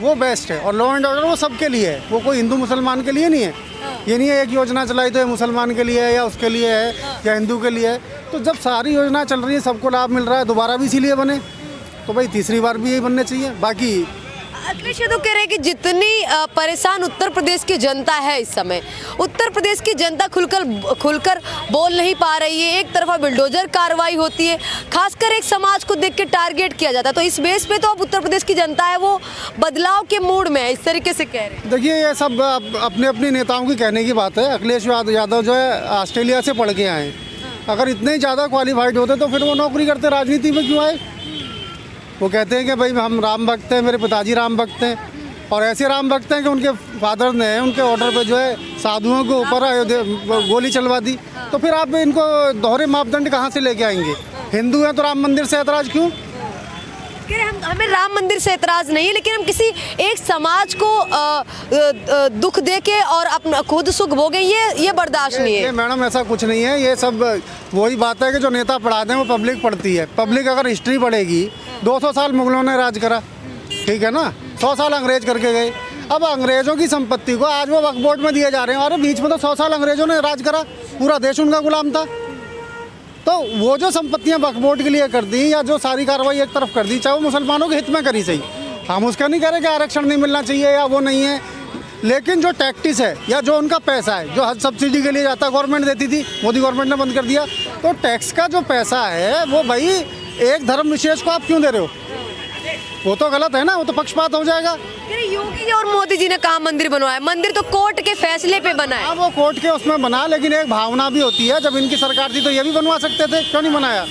वो बेस्ट है। और लॉ एंड ऑर्डर वो सबके लिए है, वो कोई हिंदू मुसलमान के लिए नहीं है। ये नहीं है एक योजना चलाई तो ये मुसलमान के लिए है या उसके लिए है या हिंदू के लिए है। तो जब सारी योजना चल रही है, सबको लाभ मिल रहा है, दोबारा भी इसीलिए बने, तो भाई तीसरी बार भी यही बनने चाहिए। बाकी अखिलेश यादव कह रहे हैं कि जितनी परेशान उत्तर प्रदेश की जनता है इस समय, उत्तर प्रदेश की जनता खुलकर बोल नहीं पा रही है। एक तरफा बिल्डोजर कार्रवाई होती है, खासकर एक समाज को देख के टारगेट किया जाता है। तो इस बेस पे तो अब उत्तर प्रदेश की जनता है वो बदलाव के मूड में है, इस तरीके से कह रहे हैं। देखिए ये सब अपने अपने नेताओं की कहने की बात है। अखिलेश यादव जो है ऑस्ट्रेलिया से पढ़ के आए, अगर इतने ही ज़्यादा क्वालिफाइड होते तो फिर वो नौकरी करते, राजनीति में क्यों आए। वो कहते हैं कि भाई हम राम भक्त हैं, मेरे पिताजी राम भक्त हैं, और ऐसे राम भक्त हैं कि उनके फादर ने उनके ऑर्डर पे जो है साधुओं के ऊपर गोली चलवा दी। तो फिर आप इनको दोहरे मापदंड कहाँ से लेके आएंगे। हिंदू हैं तो राम मंदिर से ऐतराज़ क्यों। हमें राम मंदिर से एतराज नहीं है, लेकिन हम किसी एक समाज को दुख दे के और अपना खुद सुख भोगे ये बर्दाश्त नहीं है। मैडम ऐसा कुछ नहीं है। ये सब वही बात है कि जो नेता पढ़ाते हैं वो पब्लिक पढ़ती है। पब्लिक अगर हिस्ट्री पढ़ेगी, 200 साल मुगलों ने राज करा, ठीक है ना, 100 साल अंग्रेज करके गए। अब अंग्रेजों की संपत्ति को आज वो वक्फ बोर्ड में दिए जा रहे हैं, और बीच में तो 100 साल अंग्रेजों ने राज करा, पूरा देश उनका गुलाम था। तो वो जो संपत्तियां वक्फ बोर्ड के लिए कर दी या जो सारी कार्रवाई एक तरफ कर दी, चाहे वो मुसलमानों के हित में करी सही, हम उसका नहीं कह रहे कि आरक्षण नहीं मिलना चाहिए या वो नहीं है। लेकिन जो टैक्टिस है या जो उनका पैसा है, जो हज सब्सिडी के लिए जाता गवर्नमेंट देती थी, मोदी गवर्नमेंट ने बंद कर दिया। तो टैक्स का जो पैसा है वो भाई एक धर्म विशेष को आप क्यों दे रहे हो, वो तो गलत है ना, वो तो पक्षपात हो जाएगा। योगी और मोदी जी ने कहा मंदिर बनवाया, मंदिर तो कोर्ट के फैसले पे बना है। वो कोर्ट के उसमें बना, लेकिन एक भावना भी होती है। जब इनकी सरकार थी तो ये भी बनवा सकते थे, क्यों नहीं बनाया।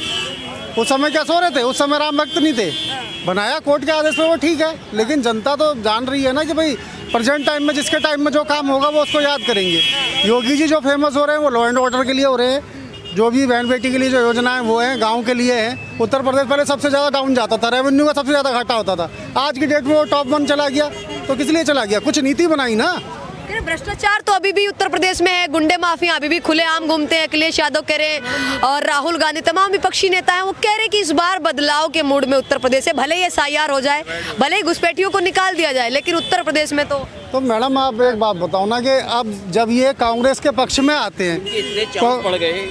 उस समय क्या सो रहे थे, उस समय राम भक्त नहीं थे, बनाया कोर्ट के आदेश पे, वो ठीक है। लेकिन जनता तो जान रही है ना कि भाई प्रेजेंट टाइम में जिसके टाइम में जो काम होगा वो उसको याद करेंगे। योगी जी जो फेमस हो रहे हैं वो लॉ एंड ऑर्डर के लिए हो रहे हैं। जो भी बहन बेटी के लिए जो योजना है वो है गांव के लिए है। उत्तर प्रदेश पहले सबसे ज़्यादा डाउन जाता था, रेवेन्यू का सबसे ज़्यादा घाटा होता था। आज की डेट में वो टॉप 1 चला गया, तो किस लिए चला गया, कुछ नीति बनाई ना। भ्रष्टाचार तो अभी भी उत्तर प्रदेश में है, गुंडे माफिया अभी भी खुलेआम घूमते हैं। अखिलेश यादव कह रहे हैं और राहुल गांधी, तमाम विपक्षी नेता हैं, वो कह रहे हैं कि इस बार बदलाव के मूड में उत्तर प्रदेश है। भले ही SIR हो जाए, भले ही घुसपैठियों को निकाल दिया जाए, लेकिन उत्तर प्रदेश में तो मैडम आप एक बात बताओ ना कि अब जब ये कांग्रेस के पक्ष में आते हैं, इतने चांस पड़ गए,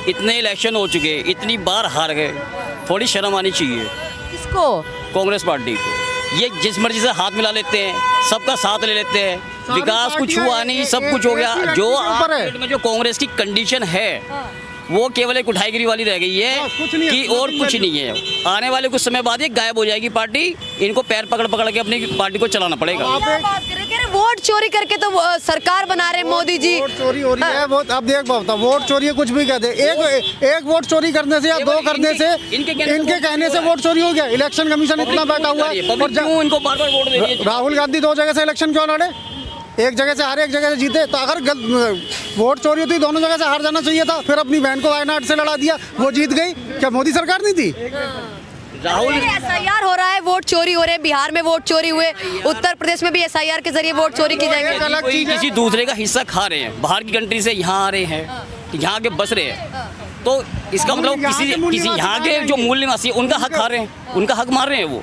इतने इलेक्शन हो चुके, इतनी बार हार गए, थोड़ी शर्म आनी चाहिए। किसको? कांग्रेस पार्टी को। ये जिस मर्जी से हाथ मिला लेते हैं, सबका साथ ले लेते हैं, विकास कुछ हुआ नहीं, सब कुछ हो गया। जो आज में जो कांग्रेस की कंडीशन है वो केवल एक उठाईगिरी वाली रह गई है कि और कुछ नहीं है। आने वाले कुछ समय बाद ये गायब हो जाएगी पार्टी। इनको पैर पकड़ पकड़ के अपनी पार्टी को चलाना पड़ेगा। वोट चोरी करके तो सरकार बना रहे मोदी जी। वोट चोरी हो रही है, वो अब देख पाता वोट चोरी है, कुछ भी कह दे। एक वोट चोरी करने से या 2 करने से, इनके कहने से वोट चोरी हो गया। इलेक्शन कमीशन इतना बैठा हुआ है, इनको बार-बार वोट दे दिए। राहुल गांधी 2 जगह से इलेक्शन क्यों लड़े, एक जगह से हारे, एक जगह से जीते। तो अगर वोट चोरी होती दोनों जगह से हार जाना चाहिए था। फिर अपनी बहन को वायनाड से लड़ा दिया, वो जीत गई। क्या मोदी सरकार नहीं थी। राहुल SIR हो रहा है, वोट चोरी हो रहे हैं, बिहार में वोट चोरी हुए, उत्तर प्रदेश में भी SIR के जरिए वोट चोरी की जाएगी। अलग चीज किसी दूसरे का हिस्सा खा रहे हैं, बाहर की कंट्री से यहाँ आ रहे हैं, यहाँ के बस रहे हैं, तो इसका मतलब किसी यहाँ के जो मूल निवासी उनका हक खा रहे हैं, उनका हक मार रहे हैं वो।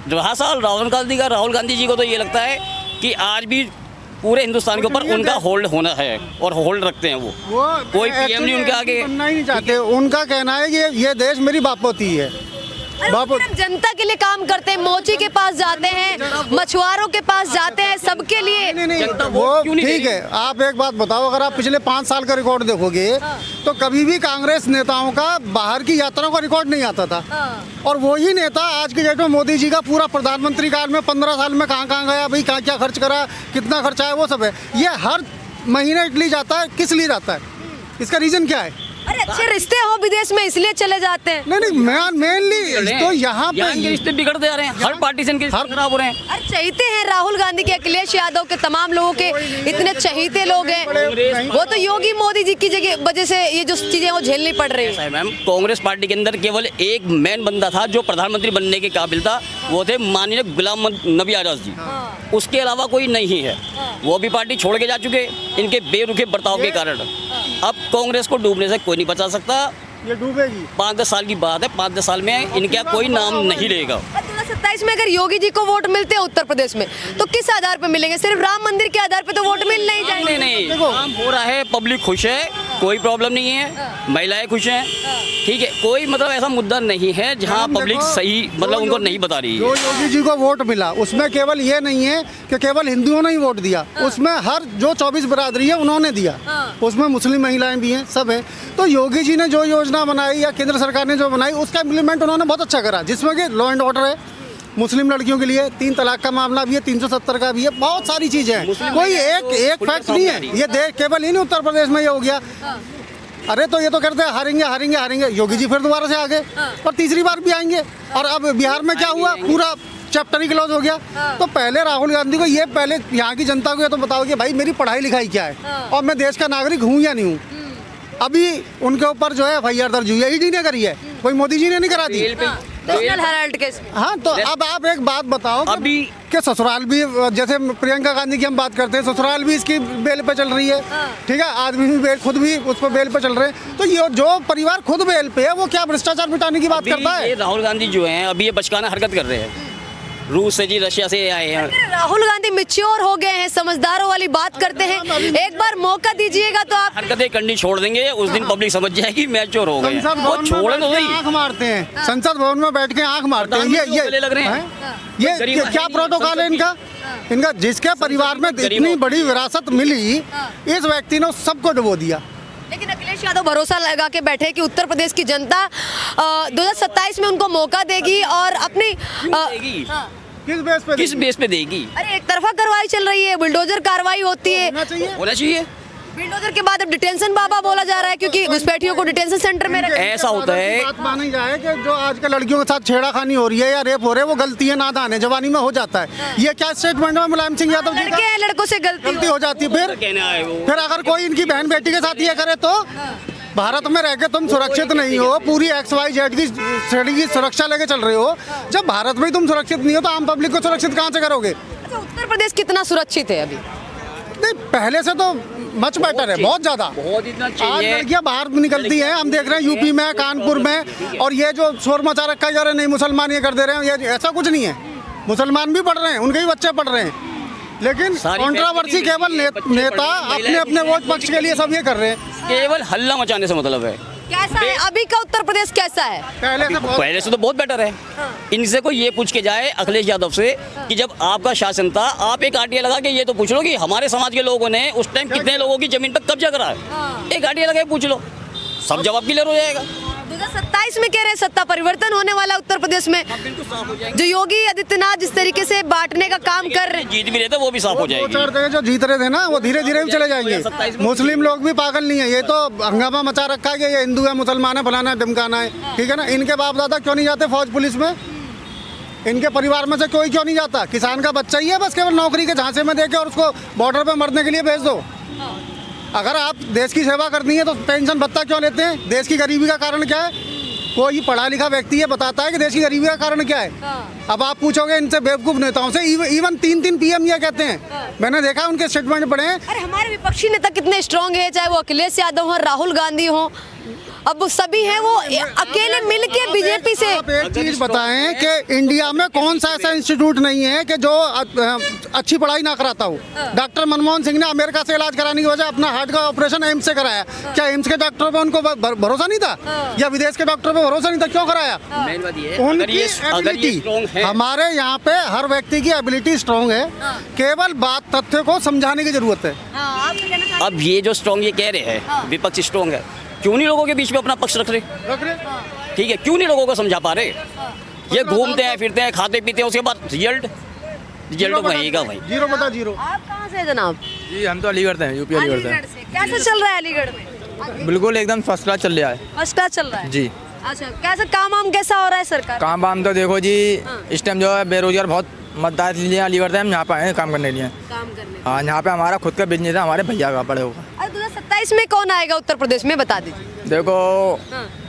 रहा साल राहुल गांधी जी को तो ये लगता है कि आज भी पूरे हिंदुस्तान के ऊपर उनका होल्ड होना है और होल्ड रखते हैं वो कोई PM नहीं उनके आगे बनना ही नहीं चाहते। उनका कहना है कि ये देश मेरी बापोती है। हम जनता के लिए काम करते हैं, मोची के पास जाते हैं, मछुआरों के पास जाते हैं, सबके लिए। नहीं, वो ठीक है। आप एक बात बताओ, अगर आप पिछले 5 साल का रिकॉर्ड देखोगे तो कभी भी कांग्रेस नेताओं का बाहर की यात्राओं का रिकॉर्ड नहीं आता था। और वही नेता आज की डेट में मोदी जी का पूरा प्रधानमंत्री काल में 15 साल में कहाँ गया, भाई कहाँ क्या खर्च करा, कितना खर्चा है, वो सब है। ये हर महीने इटली जाता है, किस लिए जाता है, इसका रीजन क्या है। अरे अच्छे रिश्ते हो विदेश में इसलिए चले जाते हैं। नहीं, मेनली तो यहाँ पे रिश्ते बिगड़ते आ रहे हैं, हर पार्टी से इनके खराब हो रहे हैं। अरे चहीते हैं राहुल गांधी के, अखिलेश यादव के, तमाम लोगों के इतने चहीते लोग हैं। वो तो योगी मोदी जी की वजह से ये जो चीजें वो झेलनी पड़ रही है। मैम कांग्रेस पार्टी के अंदर केवल एक मैन बंदा था जो प्रधानमंत्री बनने के काबिल था, वो थे माननीय गुलाम नबी आजाद जी। उसके अलावा कोई नहीं है। वो भी पार्टी छोड़ के जा चुके इनके बेरुखे बर्ताव के कारण। अब कांग्रेस को डूबने से कोई नहीं बचा सकता। ये डूबेगी। 5-10 साल की बात है, 5-10 साल में इनका कोई नाम नहीं रहेगा। 2027 में अगर योगी जी को वोट मिलते हैं उत्तर प्रदेश में तो किस आधार पे मिलेंगे? सिर्फ राम मंदिर के आधार पे तो वोट मिल नहीं जाएंगे। नहीं, काम हो रहा है, पब्लिक खुश है, कोई प्रॉब्लम नहीं है, महिलाएं खुश हैं, ठीक है, कोई मतलब ऐसा मुद्दा नहीं है जहाँ पब्लिक सही मतलब उनको नहीं बता रही है। जो योगी जी को वोट मिला उसमें केवल ये नहीं है कि केवल हिंदुओं ने ही वोट दिया, उसमें हर जो 24 बिरादरी है उन्होंने दिया, उसमें मुस्लिम महिलाएं भी हैं, सब है। तो योगी जी ने जो योजना बनाई या केंद्र सरकार ने जो बनाई उसका इम्प्लीमेंट उन्होंने बहुत अच्छा करा, जिसमें कि लॉ एंड ऑर्डर है, मुस्लिम लड़कियों के लिए 3 तलाक का मामला भी है, 370 का भी है, बहुत सारी चीजें हैं। कोई एक फैक्ट नहीं है ये देख केवल ही नहीं उत्तर प्रदेश में ये हो गया। अरे तो ये तो कहते हैं हारेंगे हारेंगे हारेंगे, योगी जी फिर दोबारा से आ गए और तीसरी बार भी आएंगे। और अब बिहार में क्या हुआ, पूरा चैप्टर ही क्लोज हो गया। तो पहले राहुल गांधी को ये पहले यहाँ की जनता को ये तो बताओ कि भाई मेरी पढ़ाई लिखाई क्या है और मैं देश का नागरिक हूँ या नहीं हूँ। अभी उनके ऊपर जो है FIR दर्ज हुई है, ईडी ने करी है, कोई मोदी जी ने नहीं करा दी। National Herald case. हाँ तो अब आप एक बात बताओ अभी कि ससुराल भी, जैसे प्रियंका गांधी की हम बात करते हैं, ससुराल भी इसकी बेल पे चल रही है, ठीक है, आदमी भी बेल, खुद भी उस पर बेल पे चल रहे हैं। तो ये जो परिवार खुद बेल पे है वो क्या भ्रष्टाचार मिटाने की बात करता है? ये राहुल गांधी जो हैं अभी ये बचकाना हरकत कर रहे हैं, रूस से जी, रशिया से आए हैं। राहुल गांधी मैच्योर हो गए हैं, समझदारों वाली बात करते हैं, एक बार मौका दीजिएगा तो आप हरकतें करनी छोड़ देंगे, उस दिन पब्लिक समझ जाएगी मैच्योर हो गए हैं। संसद वो भवन छोड़े में तो बैठ के सही। आंख मारते हैं, संसद भवन में बैठ के आंख मारते हैं। गले लग रहे हैं। ये गरीब है क्या नहीं, प्रोटोकॉल है इनका जिसके परिवार में इतनी बड़ी विरासत मिली, इस व्यक्ति ने सबको डुबो दिया। लेकिन अखिलेश यादव भरोसा लगा के बैठे कि उत्तर प्रदेश की जनता 2027 में उनको मौका देगी और अपनी देगी। किस बेस पे देगी? अरे एक तरफा कार्रवाई चल रही है, बुलडोजर कार्रवाई होती है, होना चाहिए। बुलडोजर के बाद अब डिटेंशन बाबा बोला जा रहा है क्योंकि घुसपैठियों को डिटेंशन सेंटर में रखा। ऐसा होता है, बात मानी जाए कि जो आजकल लड़कियों के साथ छेड़ाखानी हो रही है या रेप हो रहे हैं वो गलती है, नादान है, जवानी में हो जाता है। ये क्या स्टेटमेंट में मुलायम सिंह यादव जी लड़के हैं, लड़कों से गलती हो जाती है। कहना है वो। फिर अगर कोई इनकी बहन बेटी के साथ ये करे तो भारत में रह के तुम सुरक्षित नहीं हो, पूरी XYZ की श्रेणी की सुरक्षा लेके चल रहे हो। जब भारत में ही तुम सुरक्षित नहीं हो तो आम पब्लिक को सुरक्षित कहाँ से करोगे? अच्छा, उत्तर प्रदेश कितना सुरक्षित है अभी? नहीं, पहले से तो मच बेटर है, बहुत ज्यादा। बहुत इतना आज चाहिए। लड़कियां बाहर निकलती हैं, हम देख रहे हैं यूपी में, कानपुर में, और ये जो शोर मचा रखा है, नहीं मुसलमान ये कर दे रहे हैं, ये ऐसा कुछ नहीं है। मुसलमान भी पढ़ रहे हैं, उनके भी बच्चे पढ़ रहे हैं, लेकिन कंट्रोवर्सी केवल नेता अपने अपने वोट पक्ष के लिए सब ये कर रहे हैं। केवल हल्ला मचाने से मतलब है। कैसा है अभी का उत्तर प्रदेश, कैसा है? पहले से तो बहुत बेटर है। इनसे कोई ये पूछ के जाए अखिलेश यादव से कि जब आपका शासन था आप एक आरटीआई लगा के ये तो पूछ लो कि हमारे समाज के लोगों ने उस टाइम कितने लोगों की जमीन पर कब्जा करा है। एक आरटीआई लगा के पूछ लो, सब जवाब क्लियर हो जाएगा। 2027 में कह रहे हैं सत्ता परिवर्तन होने वाला उत्तर प्रदेश में। जो योगी आदित्यनाथ जिस तरीके से बांटने का काम कर रहे हैं, जीत भी रहे थे वो भी साफ हो जाएगी। 2-4 जगह जो जीत रहे थे ना वो धीरे धीरे भी चले जाएंगे। मुस्लिम लोग भी पागल नहीं है, ये तो हंगामा मचा रखा है कि ये हिंदू है, मुसलमान है, फलाना है, ढमकाना है, ठीक है ना। इनके बाप दादा क्यों नहीं जाते फौज पुलिस में? इनके परिवार में से कोई क्यों नहीं जाता? किसान का बच्चा ही है, बस केवल नौकरी के झांसे में देके और उसको बॉर्डर पे मरने के लिए भेज दो। अगर आप देश की सेवा करनी है तो पेंशन भत्ता क्यों लेते हैं? देश की गरीबी का कारण क्या है? कोई पढ़ा लिखा व्यक्ति ये बताता है कि देश की गरीबी का कारण क्या है। अब आप पूछोगे इनसे बेवकूफ़ नेताओं से, इवन 3 PM ये कहते हैं, मैंने देखा उनके स्टेटमेंट पढ़े हैं। अरे हमारे विपक्षी नेता कितने स्ट्रांग है, चाहे वो अखिलेश यादव हो, राहुल गांधी हो, अब वो सभी हैं, वो अकेले मिलके बीजेपी से। आप एक चीज बताएं कि इंडिया में कौन सा ऐसा इंस्टीट्यूट नहीं है कि जो अच्छी पढ़ाई ना कराता हो। डॉक्टर मनमोहन सिंह ने अमेरिका से इलाज कराने की वजह अपना हार्ट का ऑपरेशन एम्स से कराया। क्या एम्स के डॉक्टर पे उनको भरोसा नहीं था या विदेश के डॉक्टर पे भरोसा नहीं था? क्यों कराया? उनकी एबिलिटी, हमारे यहाँ पे हर व्यक्ति की एबिलिटी स्ट्रॉन्ग है, केवल बात तथ्य को समझाने की जरूरत है। अब ये जो स्ट्रॉन्ग ये कह रहे हैं विपक्ष स्ट्रॉन्ग है, क्यों नहीं लोगों के बीच में अपना पक्ष रख रहे? ठीक है, क्यों नहीं लोगों को समझा पा रहे? ये घूमते हैं फिरते हैं खाते पीते हैं, उसके बाद रिजल्ट तो वहीगा भाई 0/0। आप कहाँ से जनाब? जी हम तो अलीगढ़ से हैं, यूपी अलीगढ़ से। कैसे चल रहा है अलीगढ़ में? बिल्कुल एकदम फर्स्ट क्लास चल रहा है। फर्स्ट क्लास चल रहा है जी। अच्छा, कैसा काम वाम कैसा हो रहा है सरकार? काम वाम तो देखो जी, इस टाइम जो है बेरोजगार बहुत मतदार लिए अलीगढ़ से, हम यहाँ पे आए हैं काम करने के लिए। काम करने। हाँ, यहाँ पे हमारा खुद का बिजनेस है, हमारे भैया का पड़े होगा। 2027 में कौन आएगा उत्तर प्रदेश में, बता दीजिए। देखो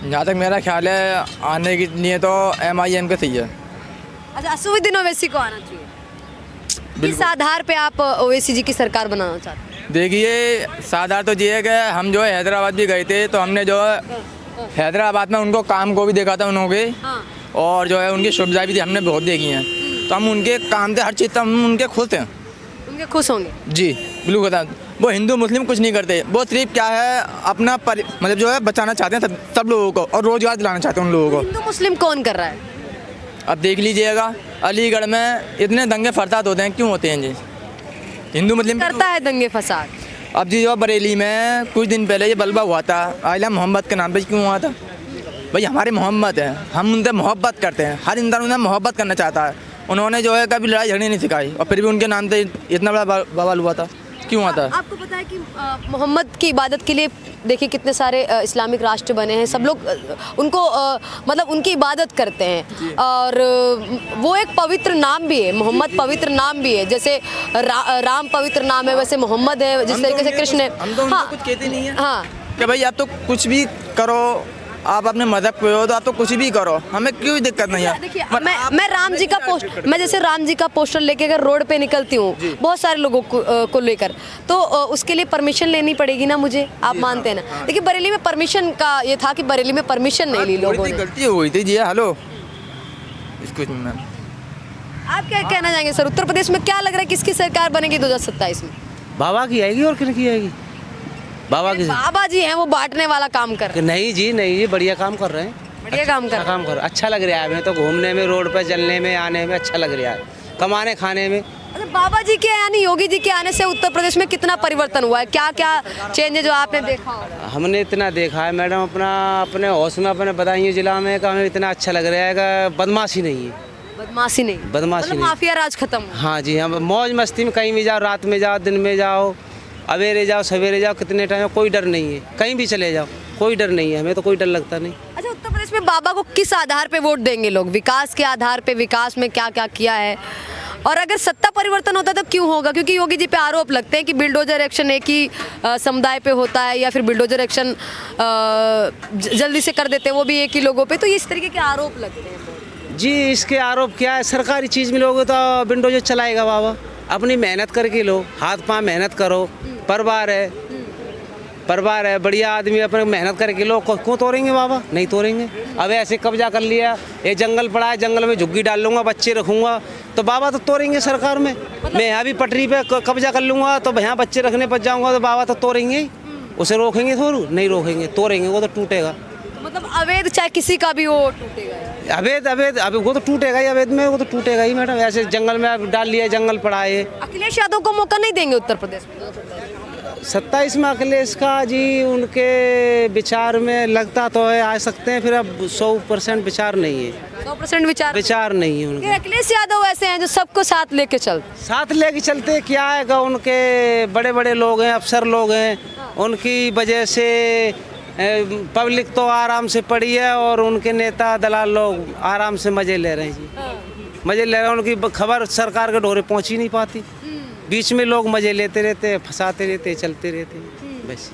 जहाँ तक मेरा ख्याल है आने के लिए तो MIM के सही है। अच्छा, असुद्दीन ओवैसी को आना चाहिए। किस आधार पे आप ओवैसी जी की सरकार बनाना चाहते हैं? देखिए साधारण तो ये है कि हम जो है हैदराबाद भी गए थे तो हमने जो है हैदराबाद में उनको काम को भी देखा था उन्होंने, हाँ। और जो है उनकी सुविधाएं भी हमने बहुत देखी हैं, तो हम उनके काम से हर चीज़ से हम उनके खुश हैं उनके खुश होंगे। जी। बिल्कुल बता, वो हिंदू मुस्लिम कुछ नहीं करते, वो सिर्फ क्या है अपना मतलब जो है बचाना चाहते हैं सब लोगों को, और रोजगार दिलाना चाहते हैं उन लोगों को। हिंदू मुस्लिम कौन कर रहा है? अब देख लीजिएगा अलीगढ़ में इतने दंगे फसाद होते हैं, क्यों होते हैं जी? हिंदू मुस्लिम करता है दंगे फसाद। अब जी जो बरेली में कुछ दिन पहले ये बलवा हुआ था, आइला मोहम्मद के नाम पे क्यों हुआ था? भाई हमारे मोहम्मद हैं, हम उनसे मोहब्बत करते हैं, हर इंसान उन्हें मोहब्बत करना चाहता है। उन्होंने जो है कभी लड़ाई झगड़ी नहीं सिखाई, और फिर भी उनके नाम से इतना बड़ा बवाल हुआ था, क्यों हुआ था? आपको पता है कि मोहम्मद की इबादत के लिए देखिए कितने सारे इस्लामिक राष्ट्र बने हैं, सब लोग उनको मतलब उनकी इबादत करते हैं, और वो एक पवित्र नाम भी है, मोहम्मद पवित्र नाम भी है, जैसे राम पवित्र नाम है, वैसे मोहम्मद है, जिस तरीके से कृष्ण है। हम तो उनको कुछ कहते नहीं है हाँ, कि भाई आप तो कुछ भी करो, आप अपने मजहब पे हो तो आप तो कुछ भी करो, हमें क्यों दिक्कत नहीं है। देखिए मैं राम जी का पोस्ट, मैं जैसे राम जी का पोस्टर लेके अगर रोड पे निकलती हूँ बहुत सारे लोगों को लेकर, तो उसके लिए परमिशन लेनी पड़ेगी ना मुझे, आप मानते हैं ना? देखिए बरेली में परमिशन का ये था कि बरेली में परमिशन नहीं ली लोगों ने। गलती हुई थी जी। हेलो, इसको मैम आप क्या कहना चाहेंगे सर, उत्तर प्रदेश में क्या लग रहा है किसकी सरकार बनेगी 2027 में? बाबा की आएगी और किसकी आएगी? बाबा की। बाबा जी हैं वो बांटने वाला काम कर रहे हैं। नहीं जी बढ़िया काम कर रहे हैं। बढ़िया काम कर रहे हैं। काम कर अच्छा लग रहा है हमें तो, घूमने में, रोड पर चलने में, आने में अच्छा लग रहा है, कमाने खाने में। अच्छा, बाबा जी के यानी योगी जी के आने से उत्तर प्रदेश में कितना परिवर्तन हुआ है, क्या क्या चेंज है जो आपने देखा होगा? हमने इतना देखा है मैडम, अपने होश में अपने बदायूं जिला में का हमें इतना अच्छा लग रहा है कि बदमाशी नहीं है। बदमाशी नहीं, बदमाशी नहीं। माफिया राज खत्म हुआ। हाँ जी, हम मौज मस्ती में कहीं भी जाओ, रात में जाओ, दिन में जाओ, अवेरे जाओ, सवेरे जाओ, कितने टाइम, कोई डर नहीं है, कहीं भी चले जाओ कोई डर नहीं है, हमें तो कोई डर लगता नहीं। अच्छा, उत्तर प्रदेश में बाबा को किस आधार पे वोट देंगे लोग? विकास के आधार पे, विकास में क्या क्या किया है, और अगर सत्ता परिवर्तन होता तो क्यों होगा? क्योंकि योगी जी पे आरोप लगते हैं कि बिल्डोजर एक्शन एक ही समुदाय पे होता है, या फिर बिल्डोजर एक्शन जल्दी से कर देते हैं वो भी एक ही लोगों पे, तो ये इस तरीके के आरोप लगते हैं। जी इसके आरोप क्या है, सरकारी चीज़ मिलोगे तो बिल्डोजर चलाएगा बाबा, अपनी मेहनत करके लो, हाथ पाँव मेहनत करो, परिवार है, बढ़िया आदमी अपने मेहनत करके लो, क्यों तोड़ेंगे बाबा? नहीं तोड़ेंगे। अब ऐसे कब्जा कर लिया, ये जंगल पड़ा है, जंगल में झुग्गी डाल लूँगा, बच्चे रखूँगा, तो बाबा तो तोड़ेंगे सरकार में। मैं यहाँ भी पटरी पे कब्जा कर लूँगा तो यहाँ बच्चे रखने पर जाऊँगा तो बाबा तो तोड़ेंगे ही। उसे रोकेंगे थोड़ू? नहीं रोकेंगे, तोड़ेंगे, वो तो टूटेगा। मतलब अवैध चाहे किसी का भी वो टूटेगा। अवैध वो तो टूटेगा ही, अवैध में वो तो टूटेगा ही मैडम। ऐसे जंगल में आप डाल लिया, जंगल पड़ा है। अखिलेश यादव को मौका नहीं देंगे उत्तर प्रदेश में? 27 में अखिलेश का जी उनके विचार में लगता तो है आ सकते हैं, फिर अब 100% विचार नहीं है, 100% विचार नहीं है उनके। अखिलेश यादव ऐसे हैं जो सबको साथ लेके चलते। साथ लेके चलते क्या है कि उनके बड़े बड़े लोग हैं, अफसर लोग हैं, उनकी वजह से पब्लिक तो आराम से पड़ी है, और उनके नेता दलाल लोग आराम से मजे ले रहे हैं जी, मजे ले रहे हैं। उनकी खबर सरकार के ढोरे पहुंच ही नहीं पाती, बीच में लोग मजे लेते रहते, फंसाते रहते, चलते रहते, बस।